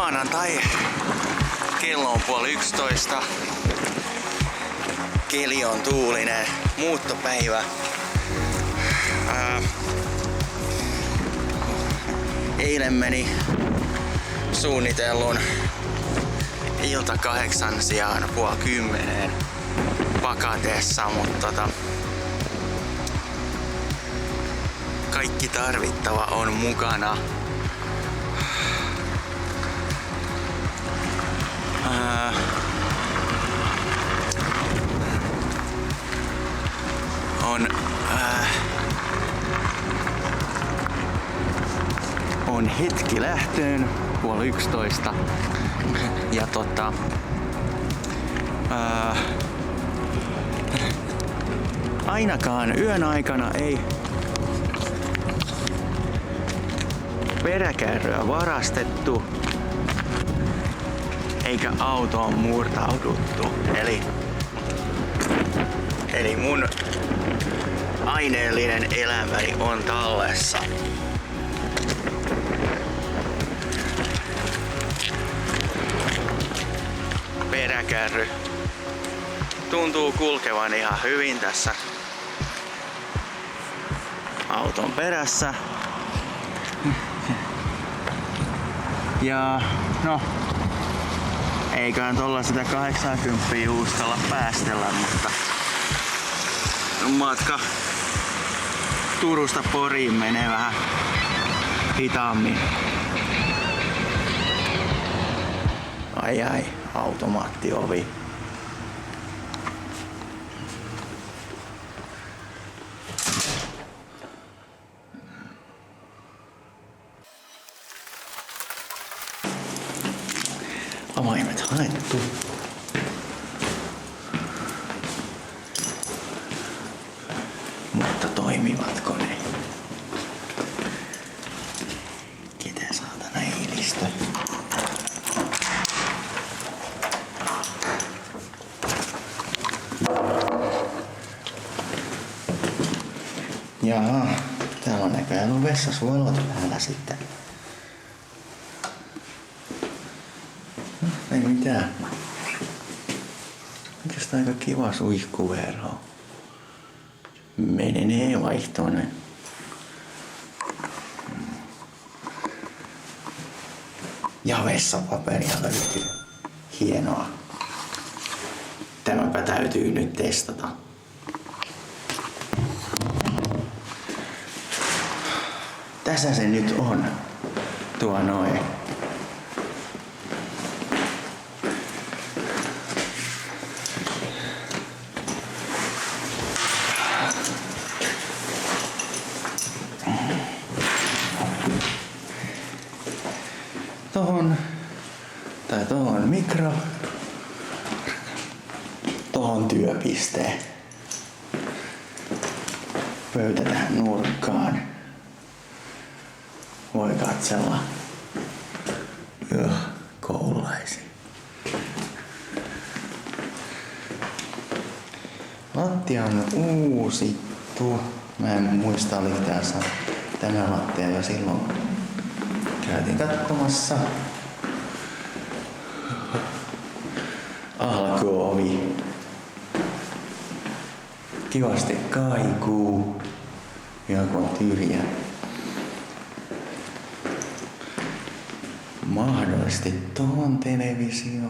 maanantai. Kello on 10:30. Keli on tuulinen. Muuttopäivä. Eilen meni suunnitellun ilta 8 sijaan 9:30 pakateessa, mutta kaikki tarvittava on mukana. On hetki lähtöön 10:30 ja ainakaan yön aikana ei peräkärryä varastettu eikä autoon murtauduttu. Eli mun aineellinen elämäni on tallessa. Peräkärry tuntuu kulkevan ihan hyvin tässä auton perässä. Ja no, eiköhän tuolla sitä 80 uskalla päästellä, mutta matka Turusta Poriin menee vähän hitaammin. Ai, automaattiovi. Avaimet haettu. Mutta toimivatko ne? Ketä saatana eilistä? Jaa, täällä on näköjään ollut vessasuolot päällä sitten. Ei mitään. Oikeastaan aika kiva suihkuverho. Menee vaihtoinen. Ja vessapaperia löytyy. Hienoa. Tämäpä täytyy nyt testata. Tässä se nyt on. Tuo noin. Tohon mikro. Tohon työpiste. Pöytä tähän nurkkaan. Voi katsella koululaisia. Lattia on uusittu. Mä en muista, oliko tässä tämä lattia jo silloin. Käytiin katsomassa. Alkoovi. Kivasti kaikuu. Joku on tyhjä. Mahdollisesti tohon televisio.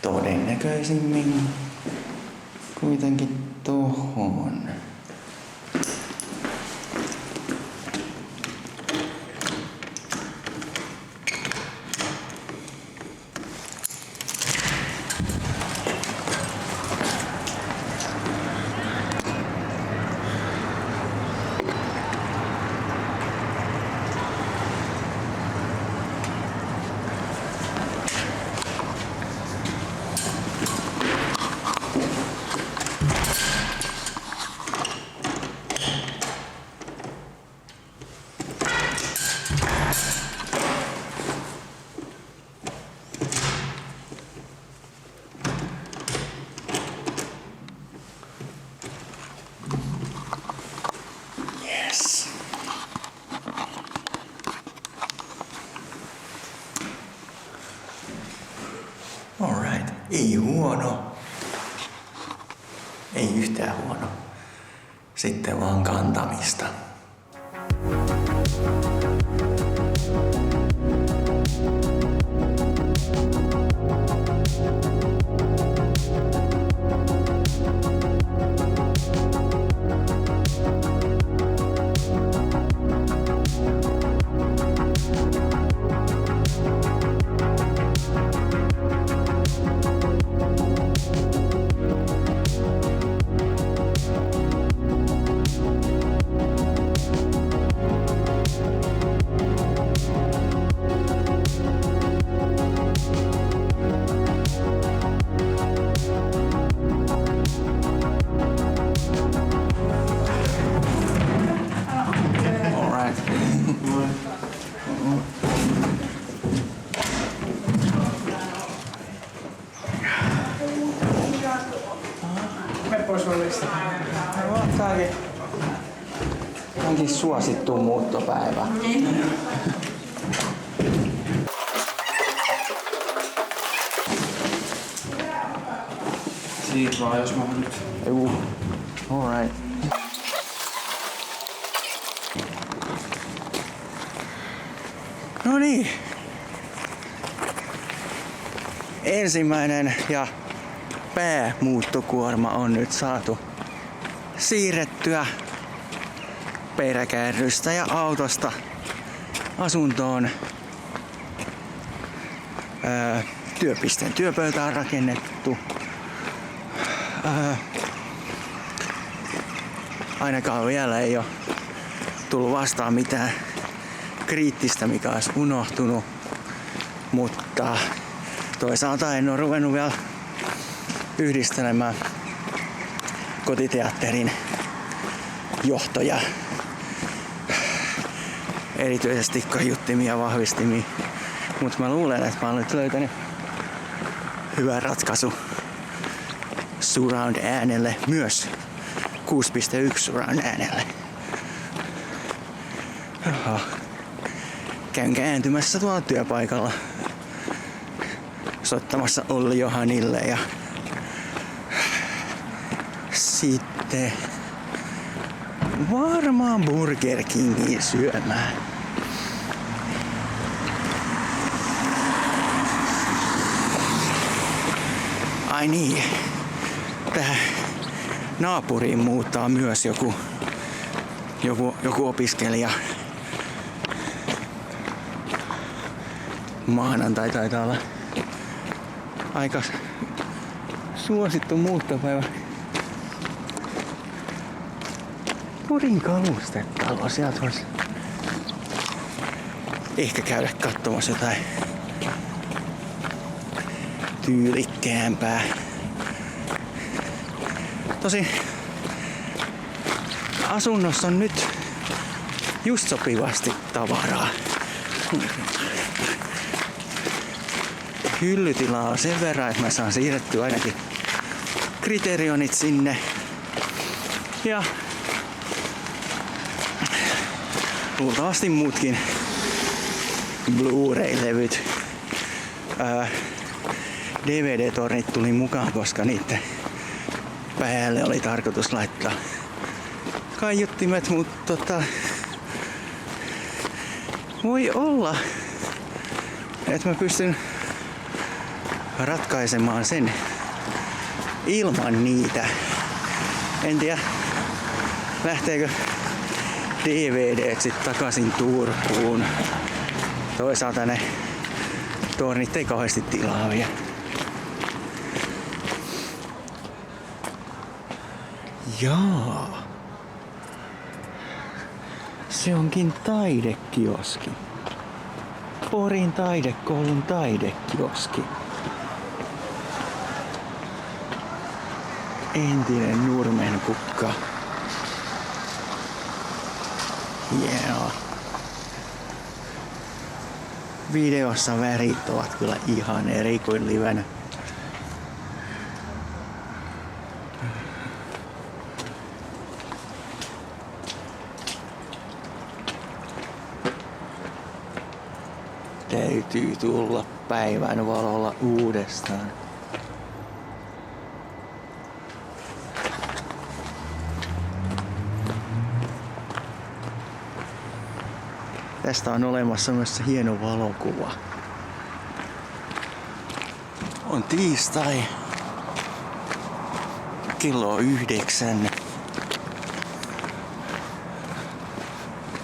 Todennäköisimmin kuitenkin tohon. Ei huono. Ei yhtään huono. Sitten vaan kantamista. Onkin suosittu muuttopäivä. Siitä vaan, jos mä nyt. Juu. Alright. No niin. Ensimmäinen ja päämuuttokuorma on nyt saatu siirrettyä peräkärrystä ja autosta asuntoon. Työpisteen työpöytä on rakennettu. Ainakaan vielä ei ole tullut vastaan mitään kriittistä, mikä olisi unohtunut. Mutta toisaalta en ole ruvennut vielä yhdistelemään kotiteatterin johtoja. Erityisesti kaiuttimia ja vahvistimia. Mutta mä luulen, että mä oon nyt löytänyt hyvän ratkaisu surround äänelle, myös 6.1 surround äänelle. Jaha. Käyn kääntymässä tuolla työpaikalla soittamassa Olli Johanille ja sitten varmaan Burger Kingiin syömään. Ai niin, tähän naapuriin muuttaa myös joku opiskelija. Maanantai taitaa olla aika suosittu muuttopäivä. Porin kalustetalo, sieltä voisi ehkä käydä katsomassa jotain tyylikkäämpää. Tosin asunnossa on nyt just sopivasti tavaraa. Hyllytilaa on sen verran, että mä saan siirrettyä ainakin kriterionit sinne. Ja luultavasti muutkin Blu-ray-levyt. DVD-tornit tuli mukaan, koska niiden päälle oli tarkoitus laittaa kaiuttimet, mutta voi olla, että mä pystyn ratkaisemaan sen ilman niitä. En tiedä, lähteekö DVDt sit takaisin Turkuun. Toisaalta ne tornit ei kauheasti tilaa vielä. Jaa. Se onkin taidekioski. Porin taidekoulun taidekioski. Entinen Nurmenkukka. Hienoa. Videossa värit ovat kyllä ihan eri kuin livenä. Täytyy tulla päivän valolla uudestaan. Tästä on olemassa myös se hieno valokuva. On tiistai. Kello 9.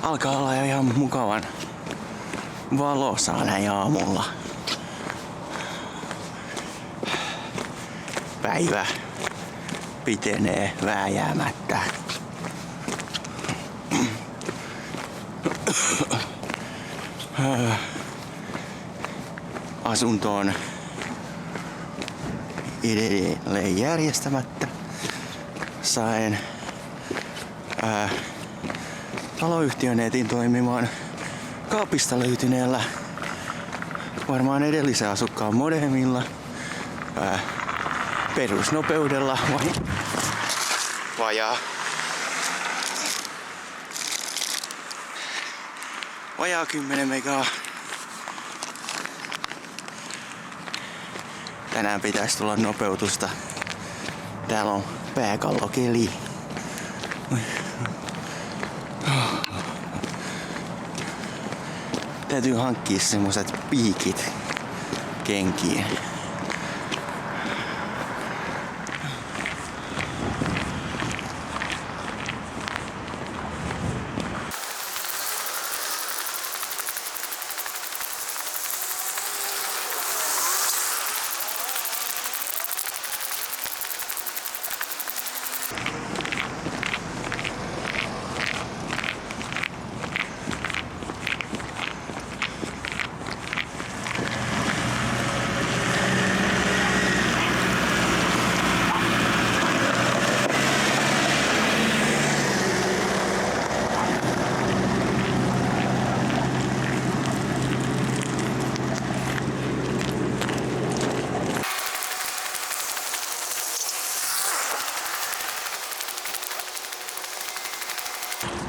Alkaa olla jo ihan mukavan valosaa näin aamulla. Päivä pitenee vääjäämättä. Asunto on edelleen järjestämättä. Sain taloyhtiön etin toimimaan kaapista löytyneellä varmaan edellisen asukkaan modemilla perusnopeudella vajaa 10 megaa. Tänään pitäisi tulla nopeutusta. Täällä on pääkallokeli. Täytyy hankkia semmoset piikit kenkiin.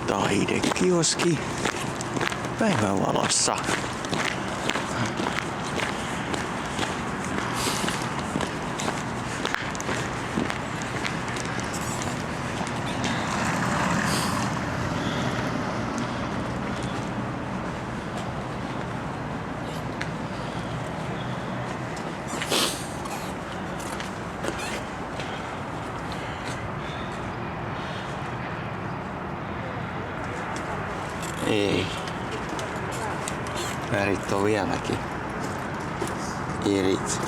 Taidekioski päivänvalossa. Ei. Värit on vieläkin erit.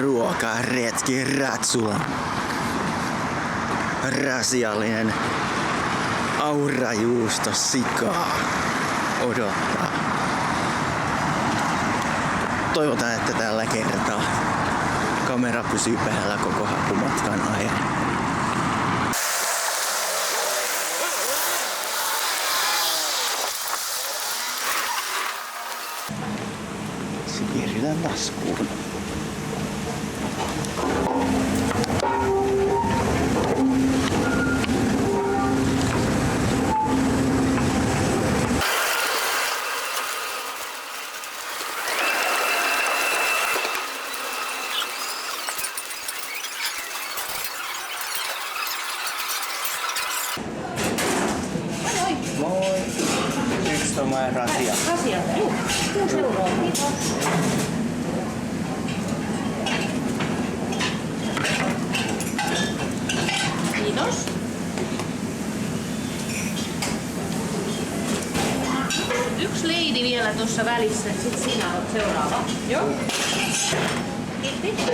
Ruokaretki Ratsulan. Rasiallinen aurajuusto sikaa odottaa. Toivotaan, että tällä kertaa kamera pysyy päällä koko hakumatkan ajan. Siirrytään laskuun. Moi! Yksi on meidän rasia. Rasia, joo. Tuo seuraava. Kiitos. Yksi leidi vielä tuossa välissä, sit sinä olet seuraava. Joo. Kiitti.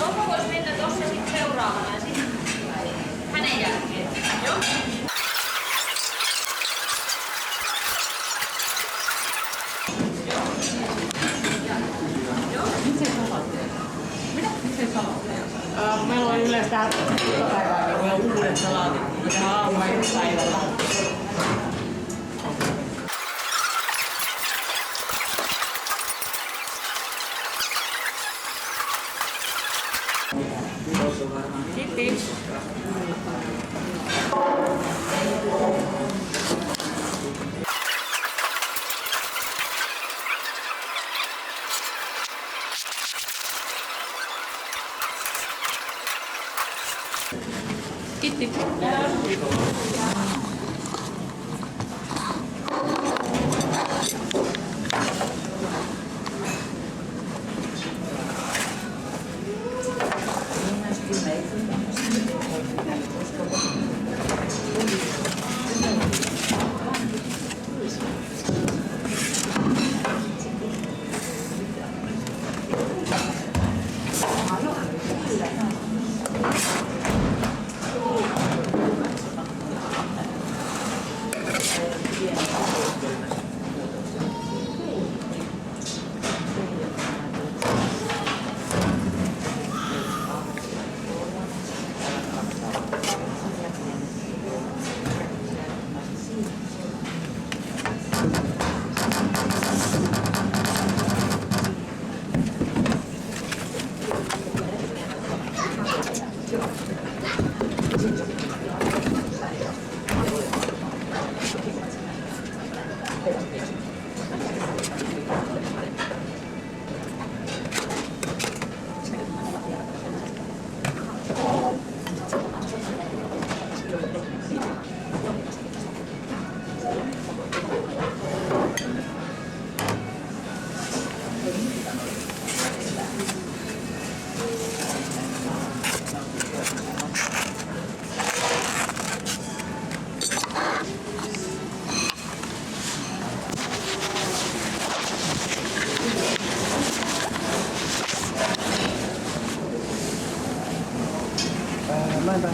Onko vois mennä tossa sit seuraavana ja sit hänen jälkeen? Joo. Meillä on yleensä iltapäivää, niin meillä on uudet salaatit. Me tehdään aamulla ja päivällä.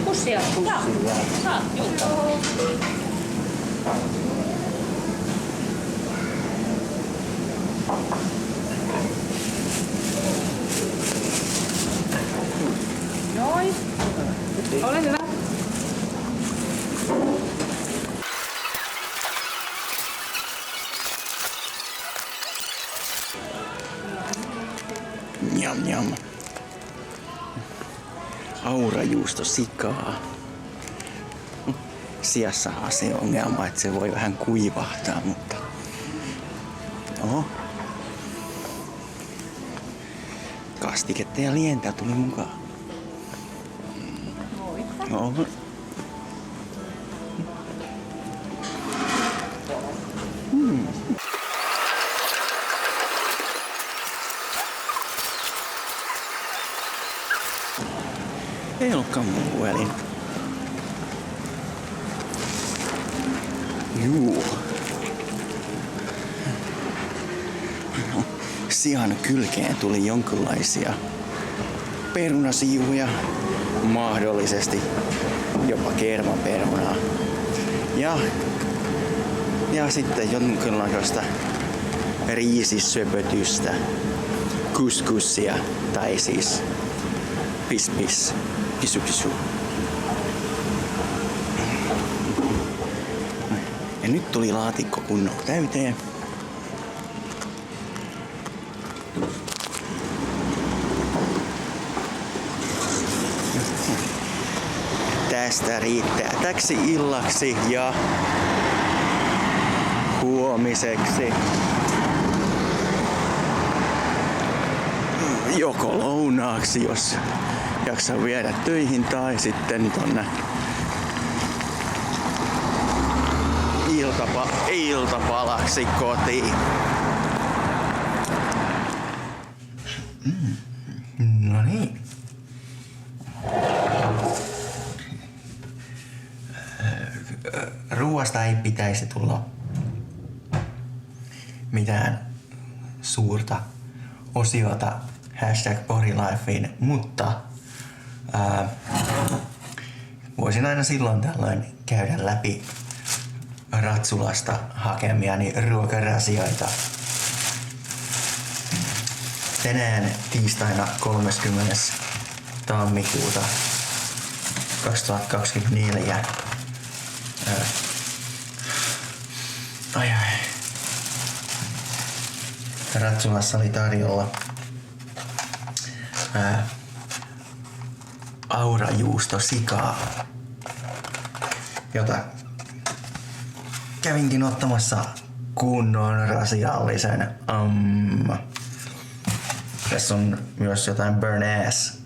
Pussia. Joo. Saat, joo. Noin. Ole hyvä. Njam njam. Aurajuusto sikaa. Siassahan se ongelma, että se voi vähän kuivahtaa, mutta no. Kastiketta ja lientä tuli mukaan. No. Ei ollutkaan mun puhelin. Juu. No, sian kylkeen tuli jonkinlaisia perunasiivuja, mahdollisesti jopa kermaperunaa. Ja sitten jonkinlaista riisisöpötystä, kuskussia tai siis pis, pisu. Ja nyt tuli laatikko kunnolla täyteen. Tästä riittää täksi illaksi ja huomiseksi. Joko lounaaksi, jos jaksaa viedä töihin, tai sitten tonne iltapalaksi kotiin. No niin. Ruoasta ei pitäisi tulla mitään suurta osiota #PoriLifeen, mutta voisin aina silloin tällöin käydä läpi Ratsulasta hakemiani ruokarasioita. Tänään tiistaina 30. tammikuuta 2024 Ratsulassa oli tarjolla aurajuusto sikaa, jota kävinkin ottamassa kunnon rasiallisen. Tässä on myös jotain Bernays,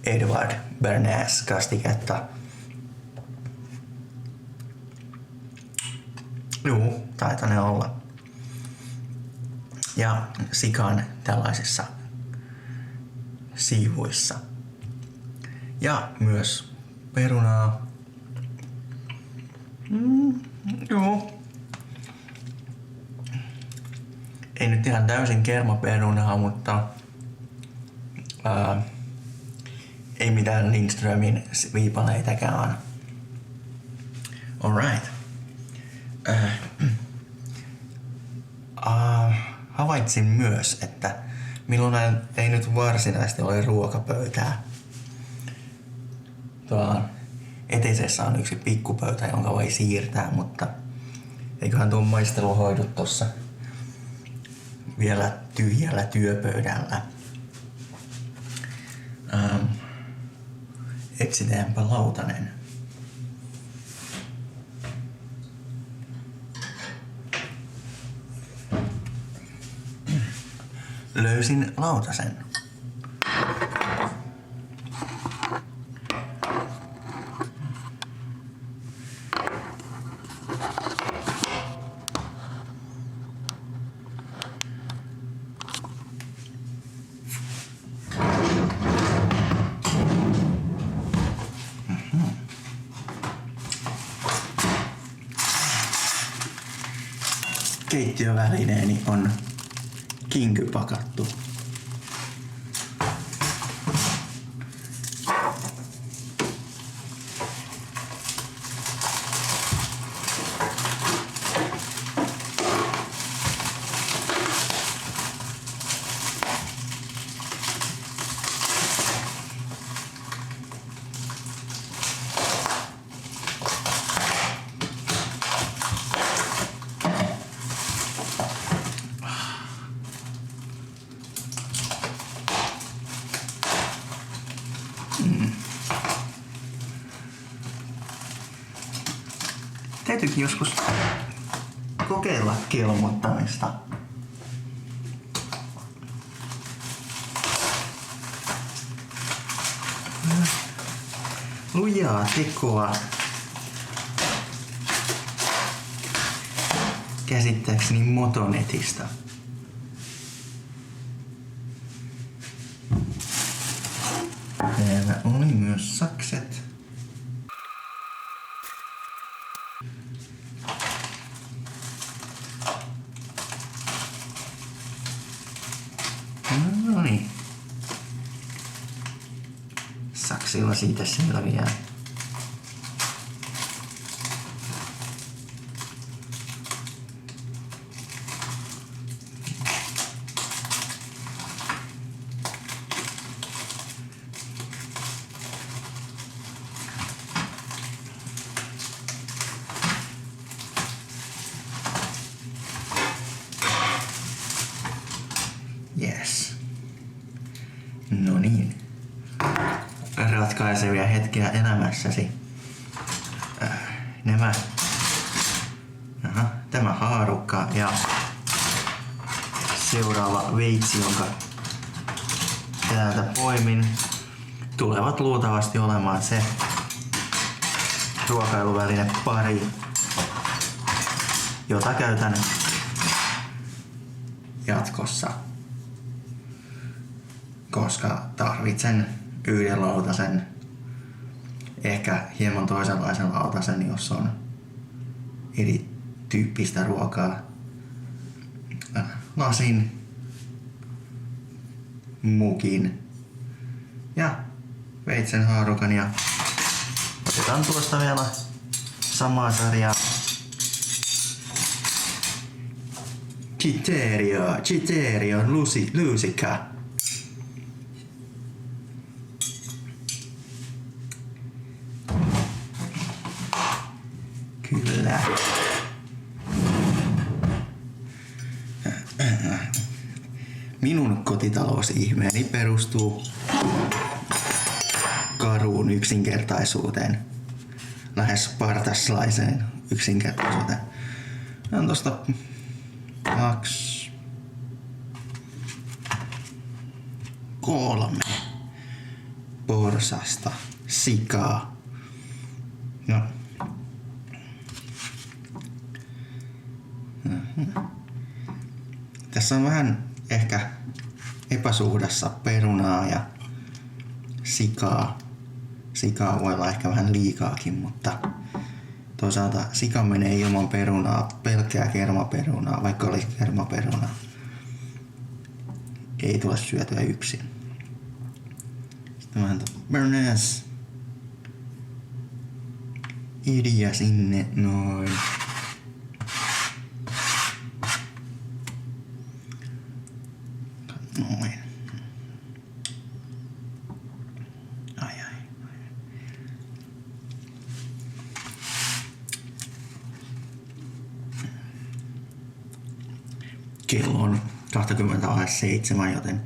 Edward Bernays kastiketta. Juu, taitaa ne olla. Ja sikan tällaisissa siivuissa. Ja myös perunaa. Joo. Ei nyt ihan täysin kermaperunaa, mutta ei mitään Lindströmin viipaleitäkään. Alright. Havaitsin myös, että minulla ei nyt varsinaisesti ole ruokapöytää. Tuolla eteisessä on yksi pikkupöytä, jonka voi siirtää, mutta eiköhän tuon maistelu hoidu tossa vielä tyhjällä työpöydällä. Etsitäänpä lautanen. Löysin lautasen. Keittiövälineeni on kinkypakattu. Täytyykin joskus kokeilla kelmottamista. Lujaa tekoa. Käsittääkseni Motonetista. Täällä oli myös sakset. No niin. Saksilla siitä selviää. Yes. No niin. Ratkaisevia hetkiä elämässäsi. Tämä haarukka ja seuraava veitsi, jonka täältä poimin, tulevat luultavasti olemaan se ruokailuväline pari, jota käytän jatkossa, koska tarvitsen yhden lautasen, ehkä hieman toisenlaisen lautasen, jos on erityyppistä ruokaa. Lasin, mukin ja veitsen haarukan, ja otetaan tuosta vielä samaa sarjaa Citerio lusikka. Kyllä. Minun kotitalousihmeeni perustuu karuun yksinkertaisuuteen. Lähes spartaslaiseen yksinkertaisuuteen. On tosta 2, 3 porsasta sikaa. No. Tässä on vähän ehkä epäsuhdassa perunaa ja sikaa. Sikaa voi olla ehkä vähän liikaakin, mutta toisaalta sika menee ilman perunaa, pelkkää kermaperunaa, vaikka olisi kermaperunaa. Ei tule syötyä yksin. Sitten vähän bernaise. Idiä sinne, noin. Noin. Ai. Kello on 20:07, joten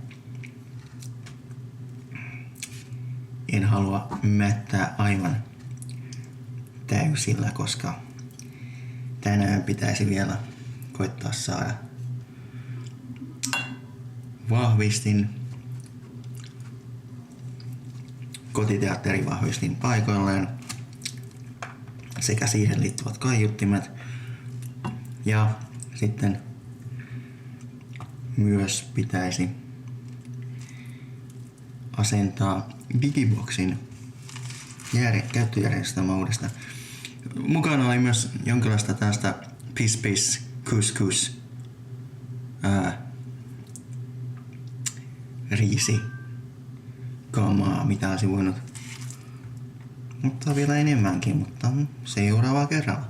en halua mättää aivan täysillä, koska tänään pitäisi vielä koittaa saada vahvistin, kotiteatterivahvistin paikoilleen sekä siihen liittyvät kaiuttimet ja sitten myös pitäisi asentaa Digiboxin käyttöjärjestelmä uudestaan. Mukana oli myös jonkinlaista tästä Piss Couscous riisi kamaa, mitä olisi voinut ottaa vielä enemmänkin, mutta seuraavaa kerralla.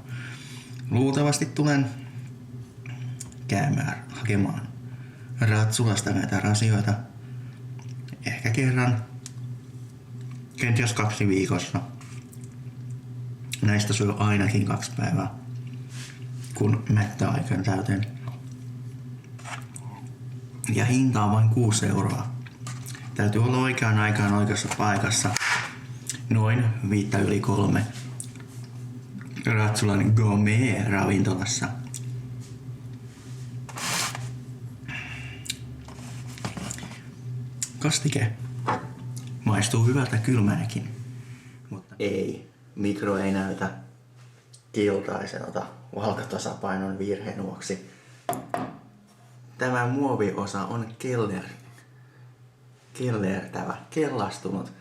Luultavasti tulen käymään hakemaan Ratsulasta näitä rasioita ehkä kerran, kenties 2 viikossa. Näistä syö ainakin 2 päivää, kun mättää aikaan täyteen. Ja hinta on vain 6 €. Täytyy olla oikeaan aikaan oikeassa paikassa. Noin 2:03 Ratsulan Gourmet-ravintolassa. Kastike maistuu hyvältä kylmänäkin, mutta ei, mikro ei näytä keltaiselta valkotasapainon virheen vuoksi. Tämä muoviosa on kellastunut.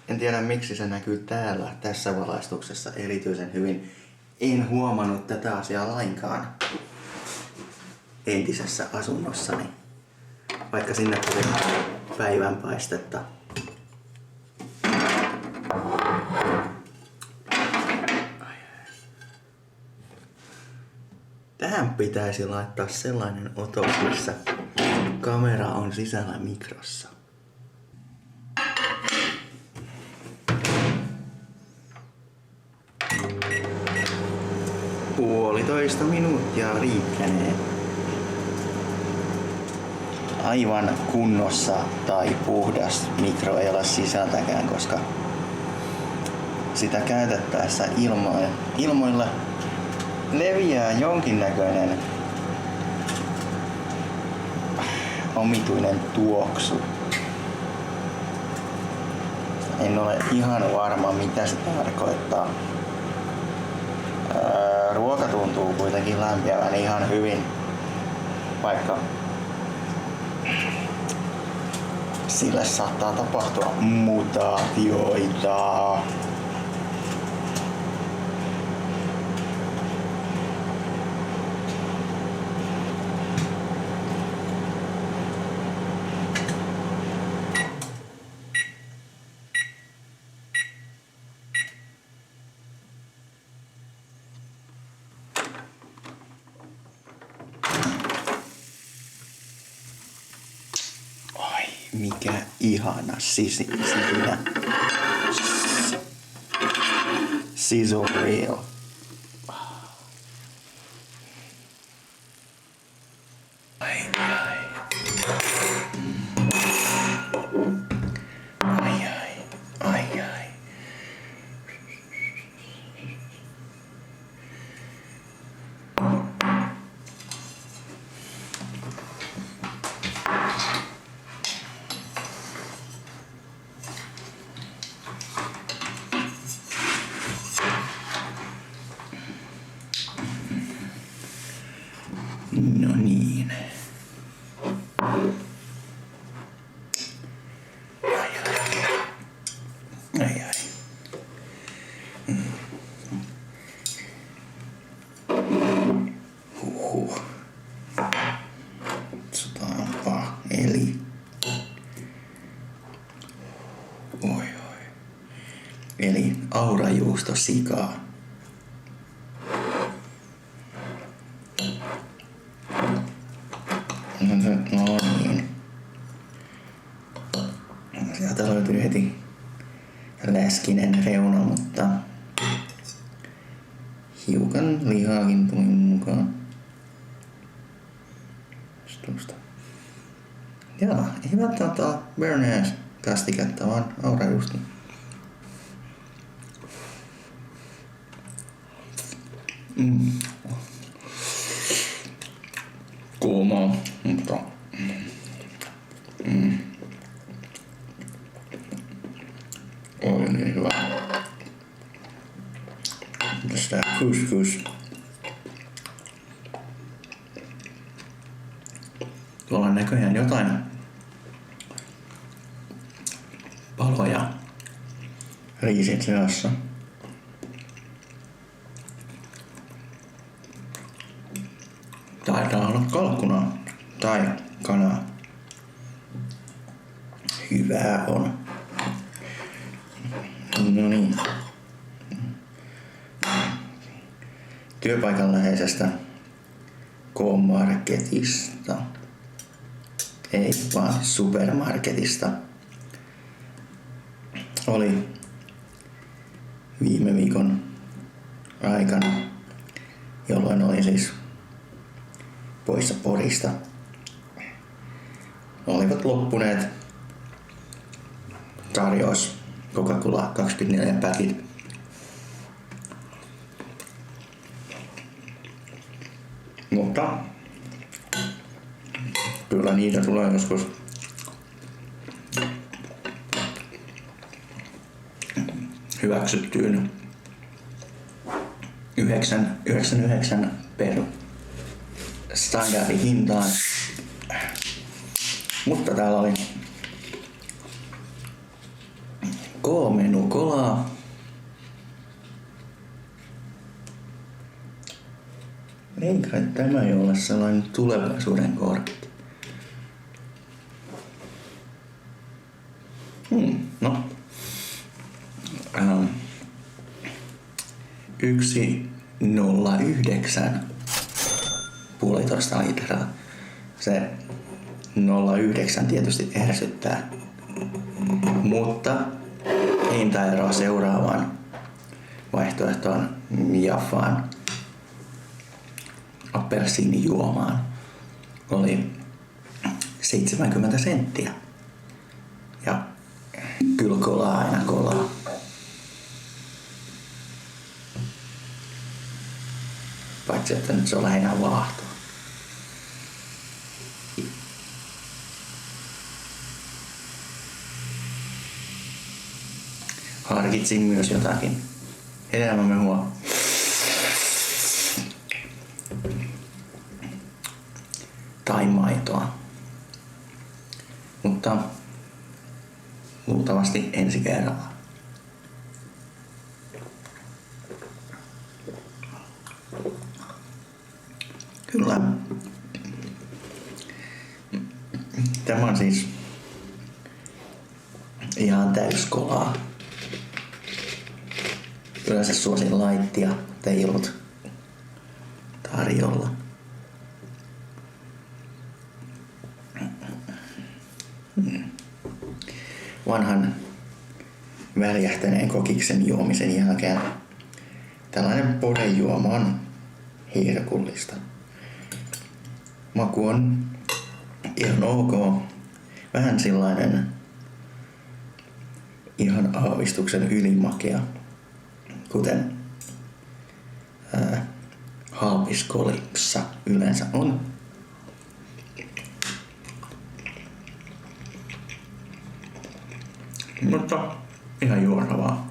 En tiedä miksi se näkyy täällä tässä valaistuksessa erityisen hyvin. En huomannut tätä asiaa lainkaan entisessä asunnossani, vaikka sinne tuli päivänpaistetta. Tähän pitäisi laittaa sellainen otos, missä kamera on sisällä mikrossa. Puolitoista minuuttia riittänee. Aivan kunnossa tai puhdas mikro ei ole sisältäkään, koska sitä käytettäessä ilmoilla leviää jonkinnäköinen omituinen tuoksu. En ole ihan varma mitä se tarkoittaa. Ruoka tuntuu kuitenkin lämpiävän ihan hyvin, vaikka sille saattaa tapahtua mutaatioita. Mikä ihana sisinä. Sizzle reel. Ai. No niin. Ai. Huhhuh. Katsotaanpa. Eli. Oi. Eli aurajuusto sikaa. No niin. Sieltä löytyy heti läskinen reuna, mutta hiukan lihaakin tuli mukaan. Tuosta. Jaa, ei välttämättä ole Bernays kastiketta, vaan aurajuusto. Kuumaa, mutta oli niin hyvä. Tästä couscous. Tuolla on näköjään jotain paloja riisin seassa. Taitaa olla kalkkunaa tai kanaa. Hyvää on. No niin. Työpaikan läheisestä K-marketista. Ei vaan supermarketista. Oli viime viikon aikana, jolloin oli siis poissa Porista. Olivat loppuneet tarjous Coca-Cola 24 pätit. Mutta kyllä niitä tulee joskus hyväksyttyyn 9,99 per standardihintaan. Mutta täällä oli K-menu kolaa. Ei kai tämä ei ole sellainen tulevaisuuden kortti. No. 1,09 puolitoista litraa. Se 0,9 tietysti ärsyttää. Mutta hintaero seuraavaan vaihtoehtoon Jaffaan appelsiinijuomaan oli 70 senttiä. Ja kyllä kolaa aina kolaa. Paitsi että nyt se on lähinnä vaahtoa. Harkitsin myös jotakin hedelmämehua. Tai maitoa. Mutta luultavasti ensi kerralla. Kyllä. Tämä on siis ihan täyskolaa. Yleensä suosin laittia, ei ollut tarjolla. Vanhan väljähtäneen kokiksen juomisen jälkeen tällainen podejuoma on herkullista. Maku on ihan ok. Vähän sellainen ihan aavistuksen ylimakea, kuten haapiskolipsa yleensä on. Mutta ihan juotavaa.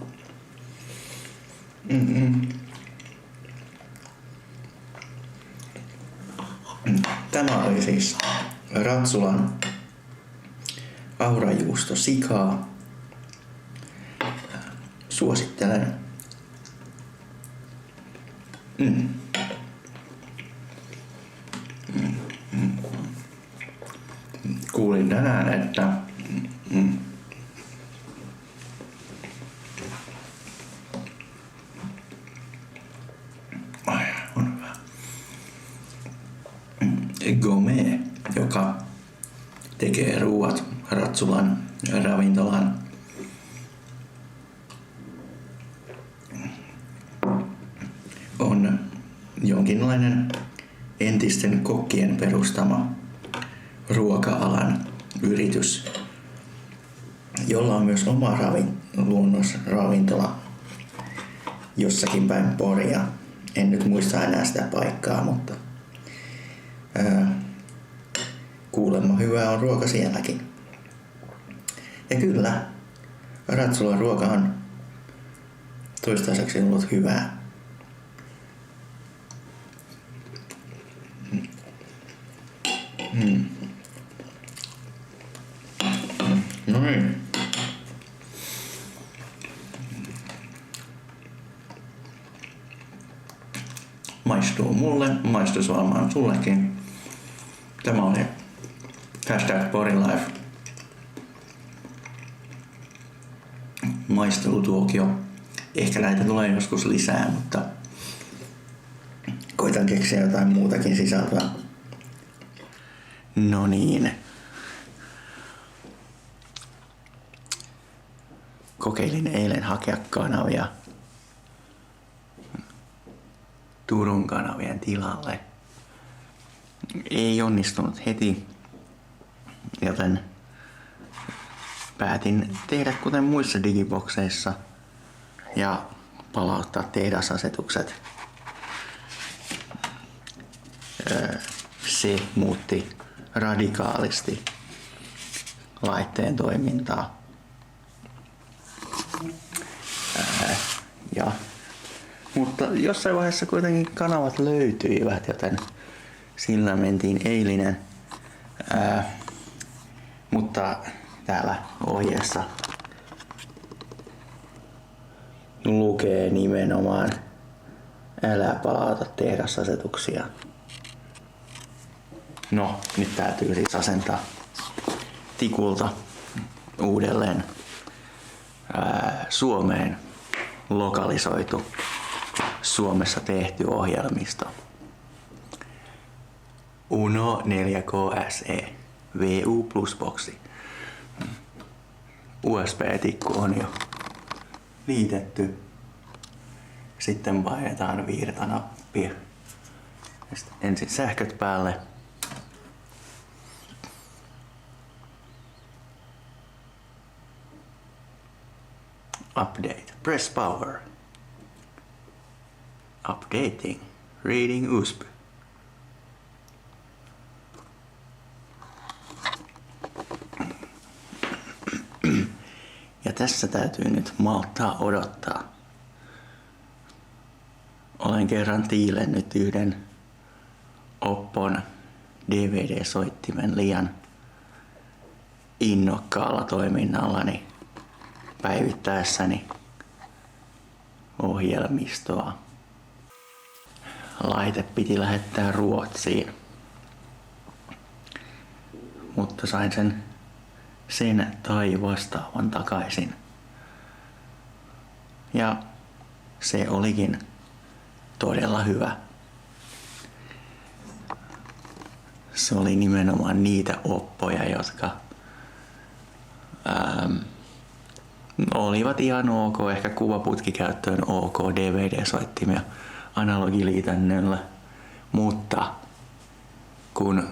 Tämä oli siis Ratsulan aurajuusto sikaa. Suosittelen. Kuulin tänään, että on hyvä. Gourmet, joka tekee ruuat Ratsulan ravintolan. On jonkinlainen entisten kokkien perustama ruoka-alan yritys, jolla on myös oma luonnosravintola jossakin päin Poria. En nyt muista enää sitä paikkaa, mutta kuulemma hyvää on ruoka sielläkin. Ja kyllä, Ratsulan ruoka on toistaiseksi ollut hyvää. No niin. Maistuu mulle, maistuisi varmaan sullekin. Tämä oli #PoriLife. Maistelutuokio. Ehkä näitä tulee joskus lisää, mutta koitan keksiä jotain muutakin sisältöä. No niin. Kokeilin eilen hakea kanavia Turun kanavien tilalle. Ei onnistunut heti, joten päätin tehdä kuten muissa digibokseissa ja palauttaa tehdasasetukset. Se muutti radikaalisti laitteen toimintaa. Mutta jossain vaiheessa kuitenkin kanavat löytyivät, joten sillä mentiin eilinen. Mutta täällä ohjeessa lukee nimenomaan älä palauta tehdasasetuksia. No, nyt täytyy siis asentaa tikulta uudelleen Suomeen lokalisoitu Suomessa tehty ohjelmisto. Uno 4KSE VU Plus boksi. USB-tikku on jo liitetty. Sitten painetaan virtanappia. Ensin sähköt päälle. Update. Press power. Updating. Reading USB. Ja tässä täytyy nyt malttaa odottaa. Olen kerran tiilennyt yhden Oppon DVD-soittimen liian innokkaalla toiminnallani päivittäessäni ohjelmistoa. Laite piti lähettää Ruotsiin, mutta sain sen tai vastaavan takaisin. Ja se olikin todella hyvä. Se oli nimenomaan niitä Oppoja, jotka olivat ihan ok, ehkä kuvaputkikäyttöön ok, DVD-soittimia analogiliitännöllä, mutta kun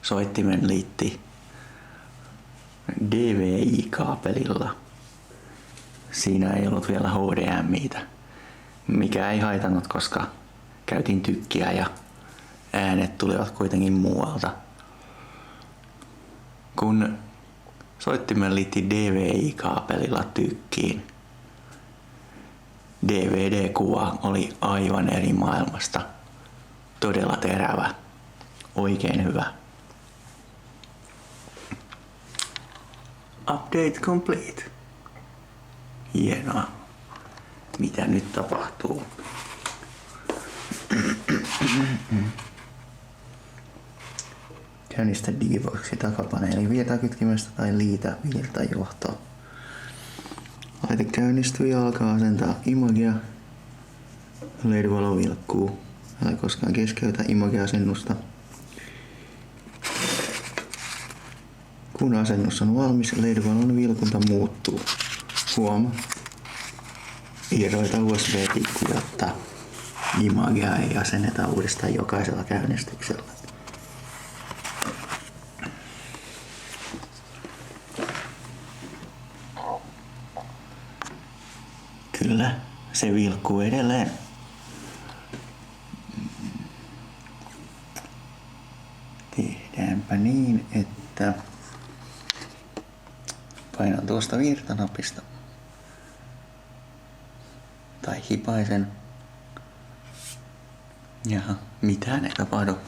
soittimen liitti DVI-kaapelilla, siinä ei ollut vielä HDMI:tä, mikä ei haitannut, koska käytin tykkiä ja äänet tulivat kuitenkin muualta. Kun soittimen liitti DVI-kaapelilla tykkiin, DVD-kuva oli aivan eri maailmasta. Todella terävä. Oikein hyvä. Update complete. Hienoa. Mitä nyt tapahtuu? Käynnistä Digiboxi takapaneeli virtakytkimestä tai liitä virtajohtoa. Laite käynnistyy ja alkaa asentaa imagia. LED-valo vilkkuu. Älä koskaan keskeytä imagia-asennusta. Kun asennus on valmis, LED-valon vilkunta muuttuu. Huoma. Irroita USB-tikku, jotta imagea ei asenneta uudestaan jokaisella käynnistyksellä. Kyllä, se vilkkuu edelleen. Tehdäänpä niin, että painan tuosta virtanapista. Tai hipaisen. Jaha, mitään ei tapahdu.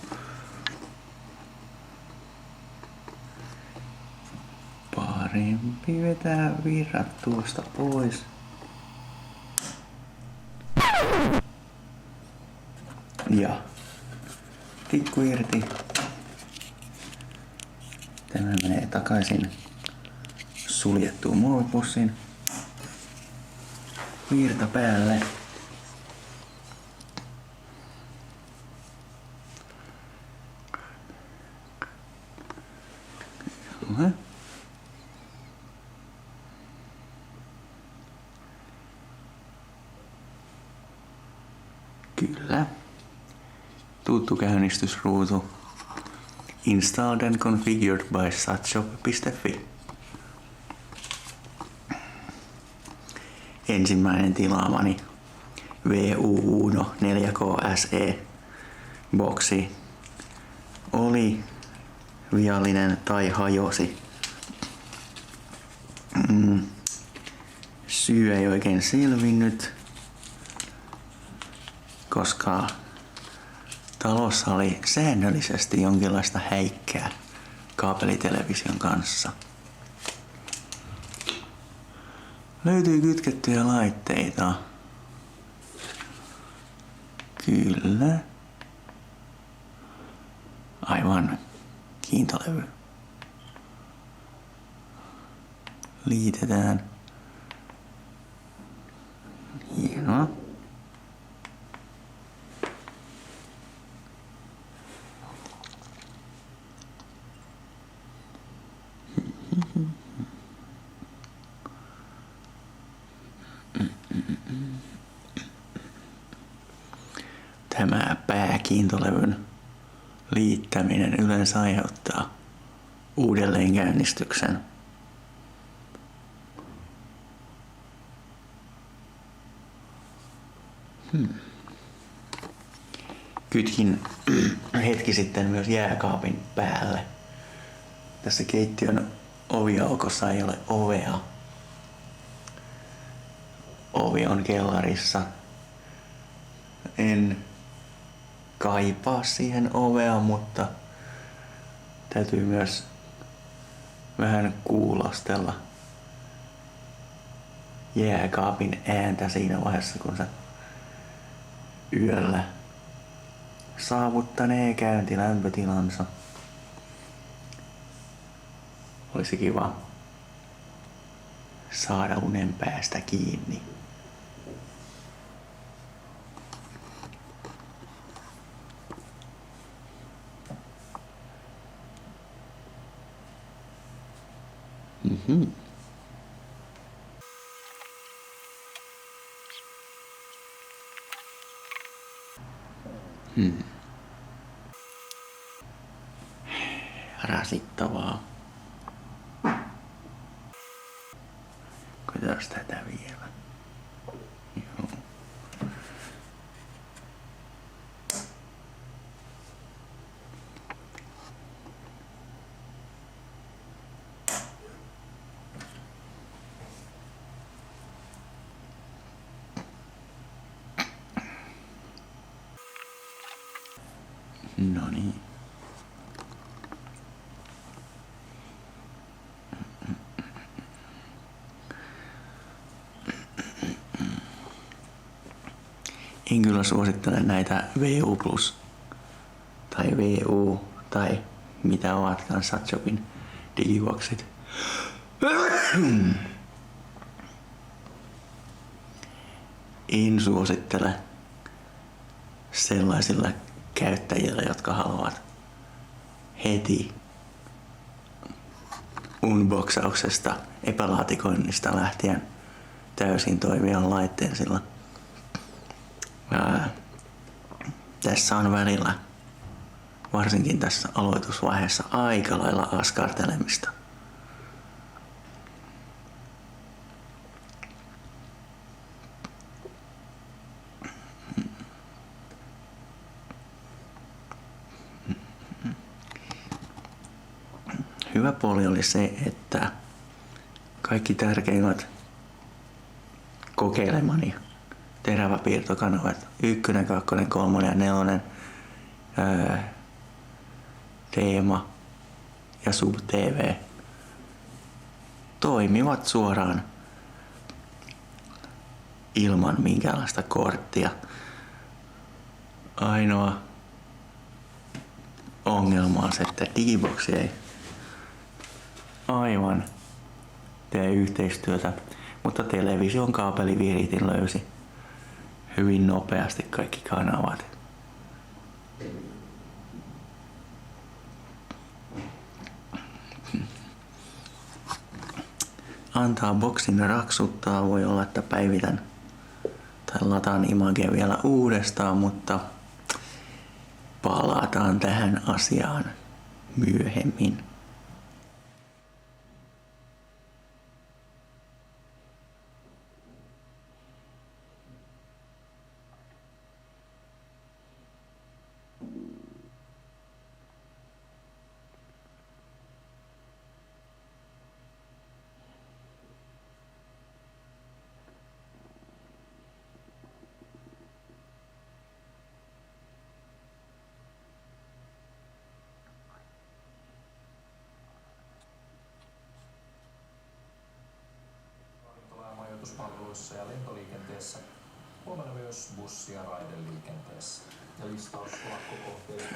Parempi vetää virrat tuosta pois. Ja tikku irti. Tämä menee takaisin suljettuun muovipussiin. Virta päälle. Kyllä. Tuttu käynnistysruutu. Installed and configured by satshop.fi. Ensimmäinen tilaamani VU Uno 4K SE boksi oli viallinen tai hajosi. Syy ei oikein selvinnyt, koska talossa oli säännöllisesti jonkinlaista häikkää kaapelitelevision kanssa. Löytyy kytkettyjä laitteita. Kyllä. Aivan kiintolevy. Liitetään. Hienoa. Tämä pääkiintolevyn liittäminen yleensä aiheuttaa uudelleenkäynnistyksen. Kytkin hetki sitten myös jääkaapin päälle. Tässä keittiön oviaukossa ei ole ovea. Ovi on kellarissa. En kaipaa siihen ovea, mutta täytyy myös vähän kuulostella jääkaapin ääntä siinä vaiheessa, kun se yöllä saavuttanee käyntilämpötilansa. Olisi kiva saada unen päästä kiinni. Rasittavaa. Koitas tätä vielä. Joo. No niin. En kyllä suosittele näitä VU Plus tai VU tai mitä ovatkaan Satshopin digiboxit. En suosittele sellaisille käyttäjille, jotka haluavat heti unboxauksesta, epälaatikoinnista lähtien täysin toimivan laitteen sillä. Tässä on välillä, varsinkin tässä aloitusvaiheessa, aika lailla askartelemista. Hyvä puoli oli se, että kaikki tärkeimmät kokeilemani teräväpiirtokanavat 1, 2, 3 ja 4, Teema ja Sub TV toimivat suoraan ilman minkäänlaista korttia. Ainoa ongelma on se, että Digibox ei aivan tee yhteistyötä, mutta television kaapeliviritin löysi hyvin nopeasti kaikki kanavat. Antaa boksin raksuttaa, voi olla, että päivitän tai lataan Imagea vielä uudestaan, mutta palataan tähän asiaan myöhemmin. Majoituspalveluissa ja lentoliikenteessä, huomenna myös bussi- ja raideliikenteessä. Ja listaus lakkokohteista.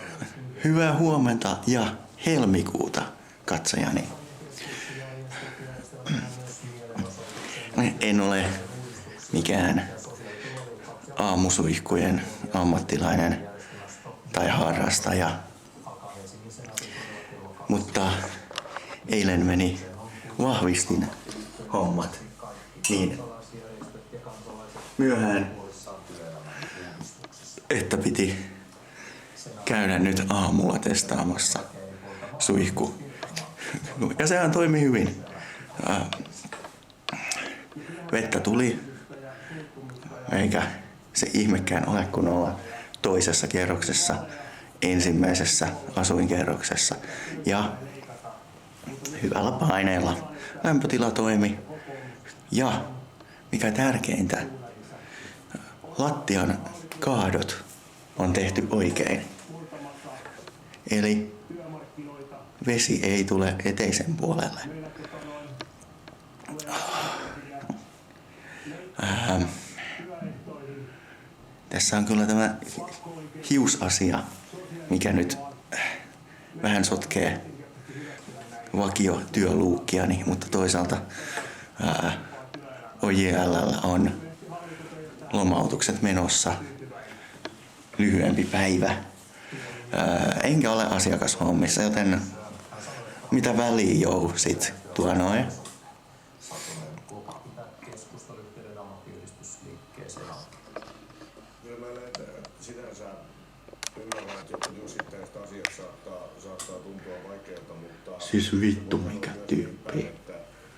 Hyvää huomenta ja helmikuuta, katsojani. En ole mikään aamusuihkujen ammattilainen tai harrastaja, mutta eilen vahvistin hommat niin myöhään, että piti käydä nyt aamulla testaamassa suihku. Ja sehän toimi hyvin. Vettä tuli, eikä se ihmekään ole, kun ollaan toisessa kerroksessa, ensimmäisessä asuinkerroksessa. Ja hyvällä paineella lämpötila toimi. Ja mikä tärkeintä, lattian kaadot on tehty oikein. Eli vesi ei tule eteisen puolelle. Tässä on kyllä tämä hiusasia, mikä nyt vähän sotkee vakiotyöluukkiani, mutta toisaalta OJL:llä on lomautukset menossa, lyhyempi päivä, enkä ole asiakashommissa, joten mitä väliä jou sit tuo noin. Kyllä mä sinänsä ymmärrän, että jotkut yksittäiset asiat saattaa tuntua vaikealta, mutta... Siis vittu mikä tyyppi.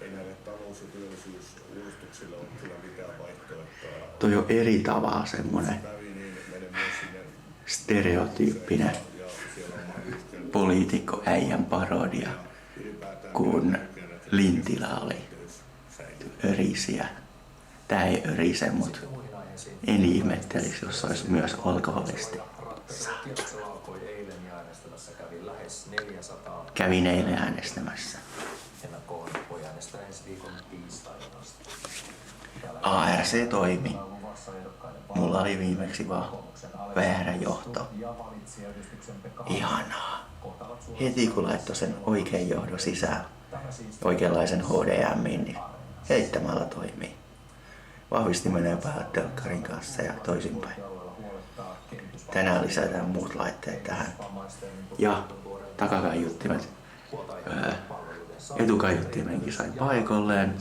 Ei näille talous- ja työllisyysuudistuksille ole kyllä mitään vaihtoehtoa. Toi on eri tavalla semmonen stereotyyppinen poliitikko äijän parodia, kun Lintilä oli örisiä. Tää ei örise, mut en ihmettelisi, jos olisi myös alkoholisti. Kävin eilen äänestämässä. ARC toimi. Mulla oli viimeksi vaan väärä johto. Ihanaa. Heti kun laittoi sen oikean johdon sisään, oikeanlaisen HDM:in, niin heittämällä toimii. Vahvistiminen päällä telkkarin kanssa ja toisinpäin. Tänään lisätään muut laitteet tähän. Ja takakaiuttimet Etukaiuttimenkin sai paikalleen.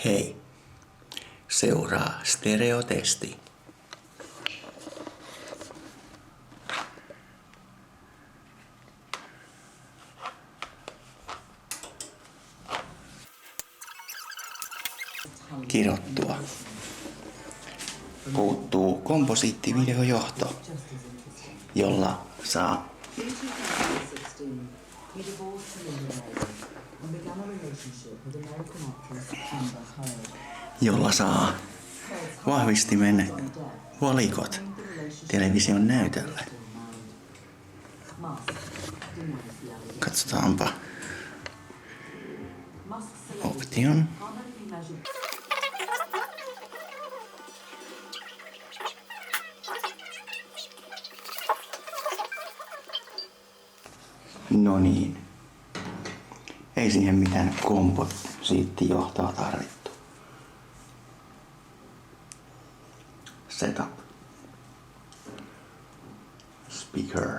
Hei, seuraa stereotesti. Kirottua. Puuttuu komposiittivideojohto, jolla saa vahvistimen valikot television näytölle. Katsotaanpa. Option. No niin. Ei siihen mitään komposiittijohtoa tarvittu. Setup. Speaker.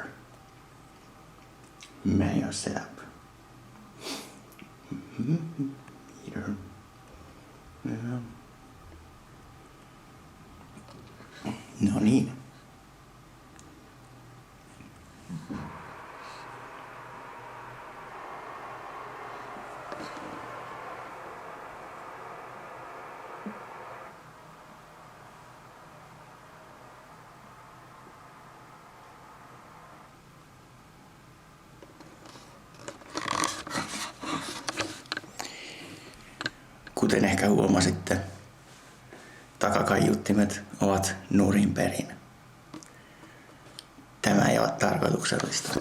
Menu setup. Meter. No niin. Kuten ehkä huomasitte, takakaiuttimet ovat nurin perin. Tämä ei ole tarkoituksellista.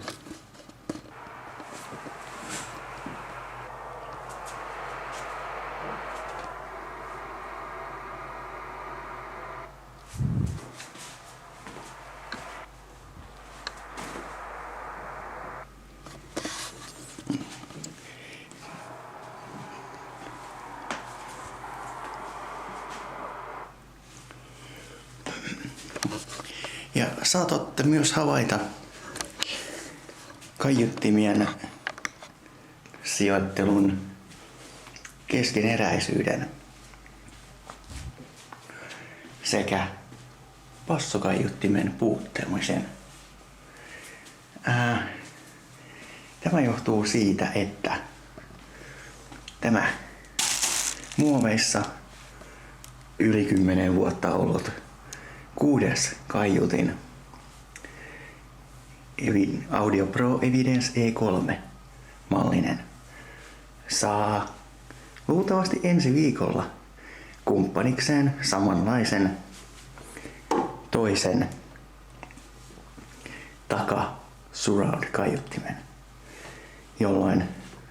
Ja saatatte myös havaita kaiuttimien sijoittelun keskeneräisyyden sekä passokaiuttimen puutteellisen. Tämä johtuu siitä, että tämä muoveissa yli 10 vuotta ollut 6. kaiutin Audio Pro Evidence E3 mallinen saa luultavasti ensi viikolla kumppanikseen samanlaisen toisen surround-kaiuttimen, jolloin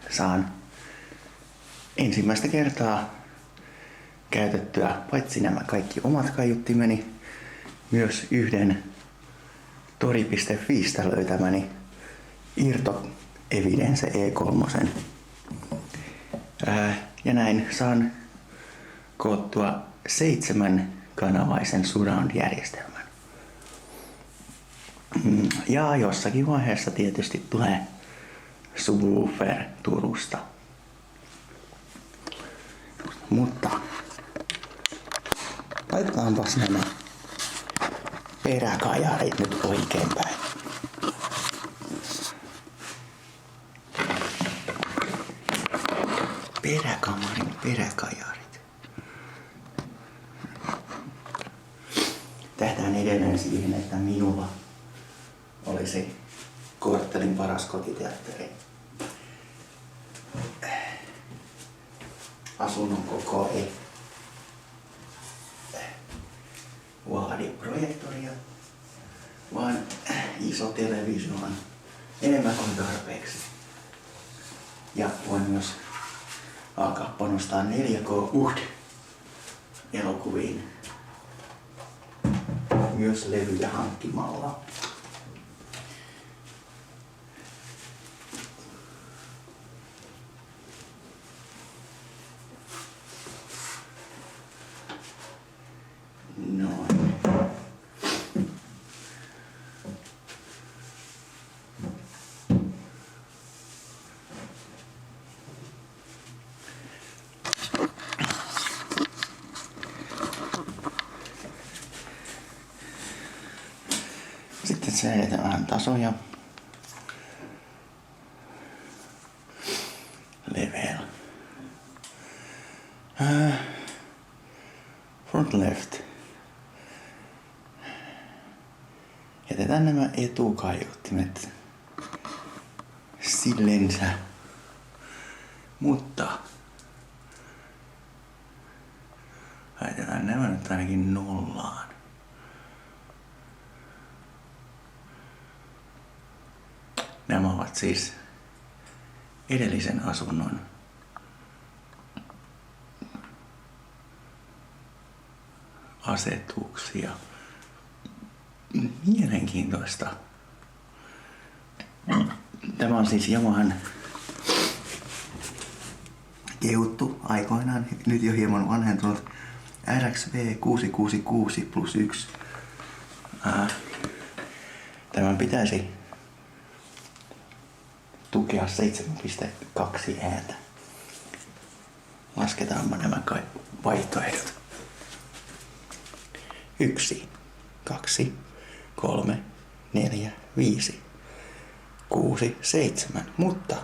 saan ensimmäistä kertaa käytettyä paitsi nämä kaikki omat kaiuttimeni, myös yhden tori.fiistä löytämäni Irto Evidence E3. Ja näin saan koottua 7-kanavaisen surround-järjestelmän. Ja jossakin vaiheessa tietysti tulee subwoofer Turusta. Mutta laitetaanpas nämä peräkajarit nyt oikein päin. Peräkamarin peräkajarit. Tähtään edelleen siihen, että minulla olisi korttelin paras kotiteatteri. asunnon koko ei vaadi projektoria, vaan iso televisio on enemmän kuin tarpeeksi. Ja voin myös alkaa panostaa 4K UHD-elokuviin myös levyjä hankkimalla. Noin. Sitten säädetään vähän tasoja. Level. Front left. Jätetään nämä etukaiuttimet sillensä. Mutta laitetaan nämä nyt ainakin nollaan. Nämä ovat siis edellisen asunnon asetuksia. Mielenkiintoista. Tämä on siis Yamahan kehuttu aikoinaan, nyt jo hieman vanhentunut RXV 666 plus 1. Tämän pitäisi tukea 7.2 ääntä. Lasketaanpa nämä vaihtoehdot. 1, 2, 3, 4, 5, 6, 7, mutta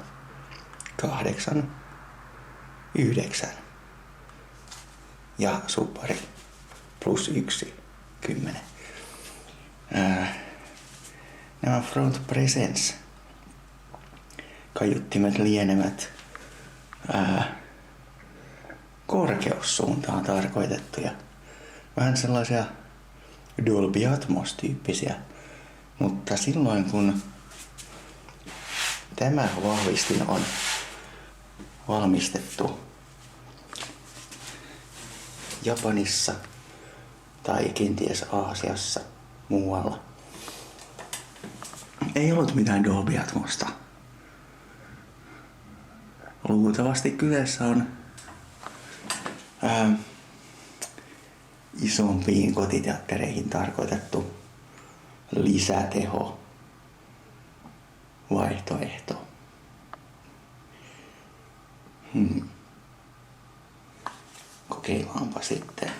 8, 9 ja suppari plus 1, 10. Nämä front presence kaiuttimet lienevät korkeussuuntaan tarkoitettuja. Vähän sellaisia Dolby Atmos-tyyppisiä, mutta silloin kun tämä vahvistin on valmistettu Japanissa tai kenties Aasiassa muualla, ei ollut mitään Dolby Atmosta. Luultavasti kyseessä on isompiin kotiteattereihin tarkoitettu lisäteho vaihtoehto. Kokeillaanpa sitten.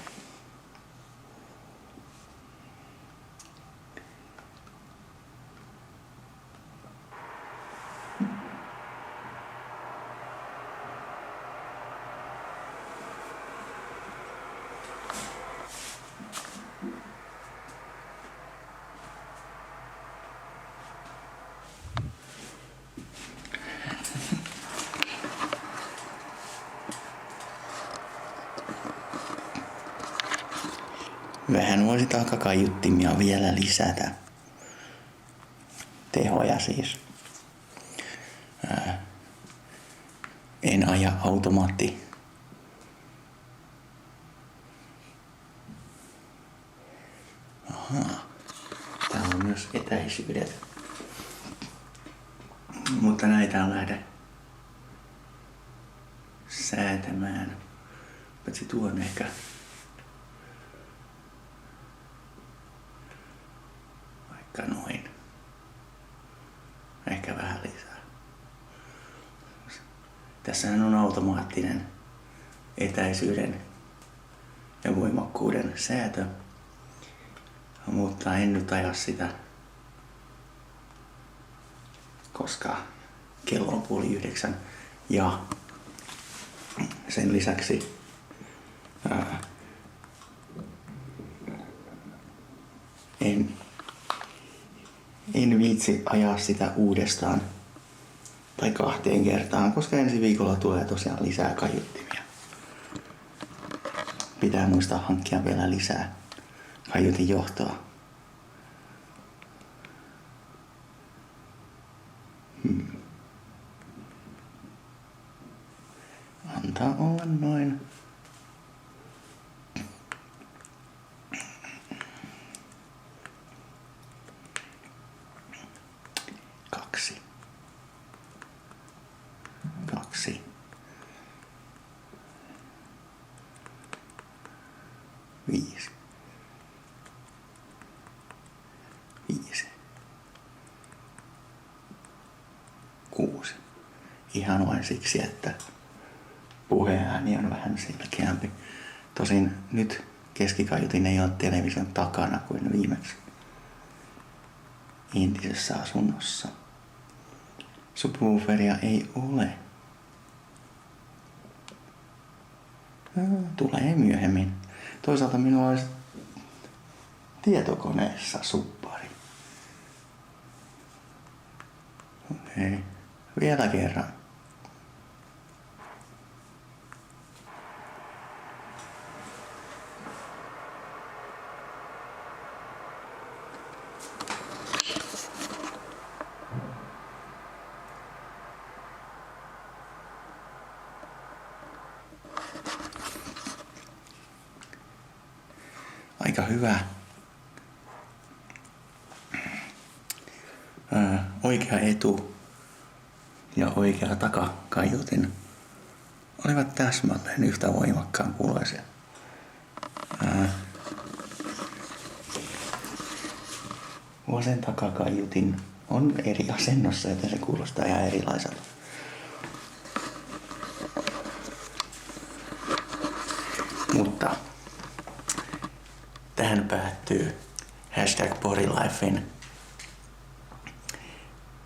Vähän voisi takakaiuttimia vielä lisätä. Tehoja siis. En aja automaatti. Ahaa. Täällä on myös etäisyydet. Mutta näitä on lähde säätämään. Paitsi tuo on ehkä noin. Ehkä vähän lisää. Tässähän on automaattinen etäisyyden ja voimakkuuden säätö, mutta en nyt aja sitä, koska kello on 8:30 ja sen lisäksi en viitsi ajaa sitä uudestaan tai 2 kertaan, koska ensi viikolla tulee tosiaan lisää kaiuttimia. pitää muistaa hankkia vielä lisää kaiutin johtoa. Antaa olla noin. Kaksi. 5. 6. Ihan vain siksi, että puheääni on vähän selkeämpi. Tosin nyt keskikaiutin ei ole television takana kuin viimeksi entisessä asunnossa. Subwooferia ei ole. Tulee myöhemmin. Toisaalta minulla olisi tietokoneessa suppari. Okei. Vielä kerran. Aika hyvä. Oikea etu ja oikea takakaiutin olivat täsmälleen yhtä voimakkaan kuuloisia. Vasen takakaiutin on eri asennossa, joten se kuulostaa ihan erilaiselta. Mutta tähän päättyy #PoriLifein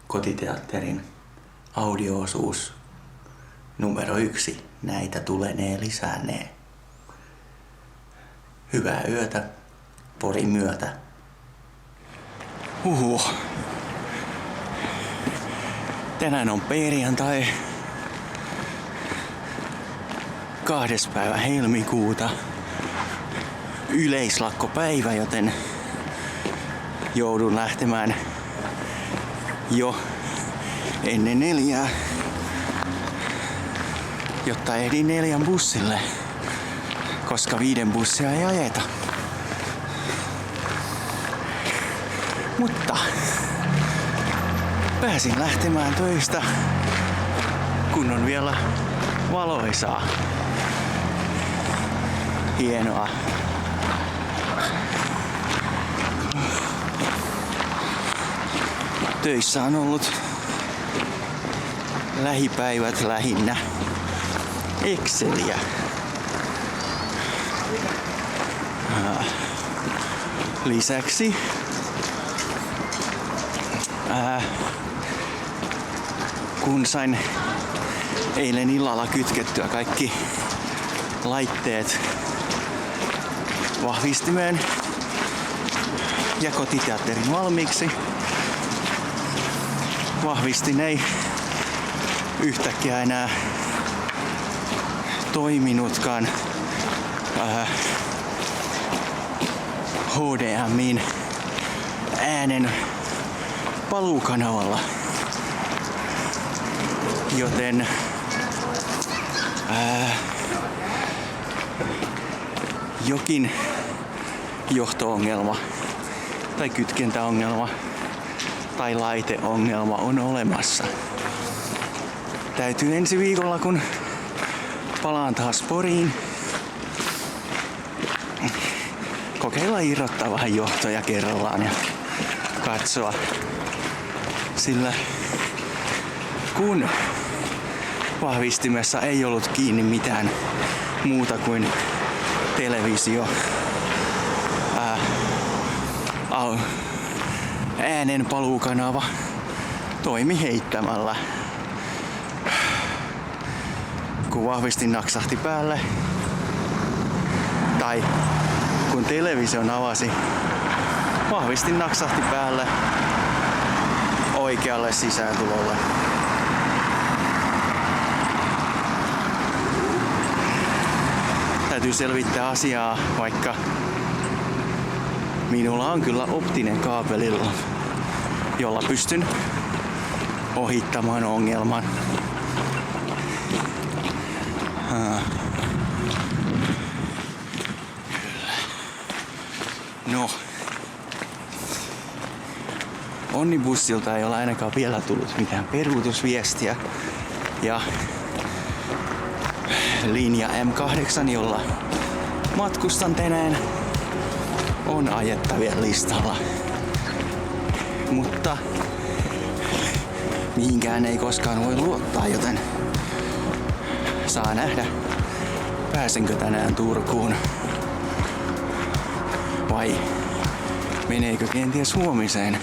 kotiteatterin audio-osuus numero 1. Näitä tulenee lisänee. Hyvää yötä Porin myötä. Tänään on perjantai 2. päivä helmikuuta. Yleislakkopäivä, joten joudun lähtemään jo ennen 4, jotta ehdin 4 bussille, koska 5 bussia ei ajeta. Mutta pääsin lähtemään töistä, kun on vielä valoisaa. Hienoa. Töissä on ollut lähipäivät lähinnä Exceliä. Lisäksi kun sain eilen illalla kytkettyä kaikki laitteet vahvistimeen ja kotiteatterin valmiiksi, vahvistin ei yhtäkkiä enää toiminutkaan HDMI:n äänen paluukanavalla, joten jokin johto-ongelma tai kytkentäongelma tai laiteongelma on olemassa. Täytyy ensi viikolla, kun palaan taas Poriin, kokeilla irrottaa vähän johtoja kerrallaan ja katsoa. Sillä kun vahvistimessa ei ollut kiinni mitään muuta kuin televisio, äänen paluukanava toimi heittämällä. Kun vahvistin naksahti päälle tai kun television avasi, vahvistin naksahti päälle oikealle sisääntulolle. täytyy selvittää asiaa, vaikka minulla on kyllä optinen kaapeli, jolla pystyn ohittamaan ongelman. No. Onnibussilta ei ole ainakaan vielä tullut mitään peruutusviestiä. Ja linja M8, jolla matkustan tänään, on ajettavien listalla. Mutta mihinkään ei koskaan voi luottaa, joten saa nähdä, pääsenkö tänään Turkuun vai meneekö kenties huomiseen.